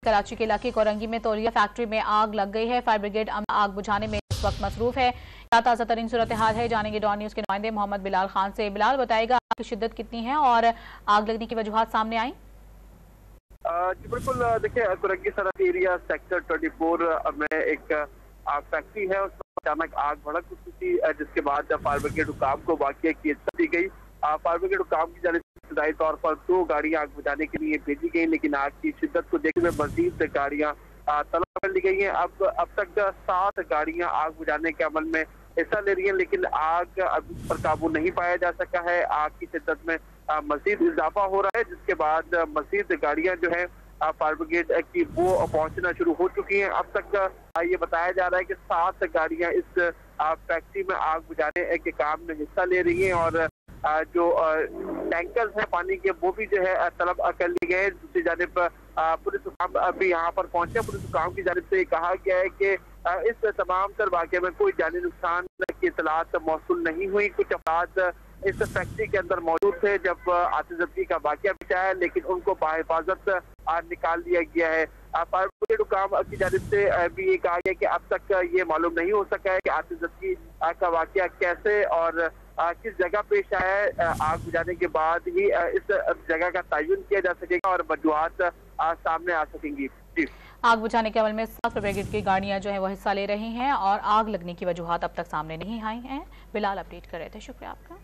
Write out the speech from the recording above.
कराची के इलाके कोरंगी में तौलिया फैक्ट्री में आग लग गई है। फायर ब्रिगेड आग बुझाने में इस वक्त मसरूफ है। क्या ताज़ा तरीन सूरत हाल है, जानेंगे डॉन न्यूज के नुमाइंदे मोहम्मद बिलाल खान से। बिलाल, बताएगा आग की शिद्दत कितनी है और आग लगने की वजूहात सामने आई? जी बिल्कुल, देखिए कोरंगी सड़क एरिया सेक्टर 24 में एक फैक्ट्री है, उसमें अचानक आग भड़क उठी थी, जिसके बाद फायर ब्रिगेड हुकाम को वाक़िया की इत्तला दी गई। फायर ब्रिगेड हुकाम की जानिब से इब्तदाई तौर पर 2 गाड़ियां आग बुझाने के लिए भेजी गई, लेकिन आग की शिद्दत को देखते हुए मजीद गाड़ियां तलब कर ली गई हैं। अब तक 7 गाड़ियां आग बुझाने के अमल में हिस्सा ले रही है, लेकिन आग अभी पर काबू नहीं पाया जा सका है। आग की शिद्दत में मजीद इजाफा हो रहा है, जिसके बाद मजीद गाड़ियां जो है फायर ब्रिगेड की वो पहुंचना शुरू हो चुकी हैं। अब तक ये बताया जा रहा है कि 7 गाड़ियां इस फैक्ट्री में आग बुझाने के काम में हिस्सा ले रही हैं और जो टैंकर्स हैं पानी के वो भी जो है तलब कर लिए गए हैं। दूसरी जानिब पुलिस हुकाम अभी यहाँ पर पहुंचे। पुलिस हुकाम की जानिब से कहा गया है कि इस तमाम तर वाक़े में कोई जानी नुकसान की इतलात मौसूल नहीं हुई। कुछ अफराद इस फैक्ट्री के अंदर मौजूद थे जब आतिशबाजी का वाक़या पेश आया, लेकिन उनको बाहिफाजत निकाल दिया गया है। फायर ब्रिगेड हुकाम की जानिब से भी ये कहा गया कि अब तक ये मालूम नहीं हो सका है कि आतिशबाजी का वाक़या कैसे और किस जगह पेश आया है। आग बुझाने के बाद ही इस जगह का तयन किया जा सकेगा और वजूहात सामने आ सकेंगी। जी, आग बुझाने के अमल में 7 ब्रिगेड की गाड़ियां जो है वो हिस्सा ले रही हैं और आग लगने की वजूहात अब तक सामने नहीं आई हैं। बिलाल अपडेट कर रहे थे, शुक्रिया आपका।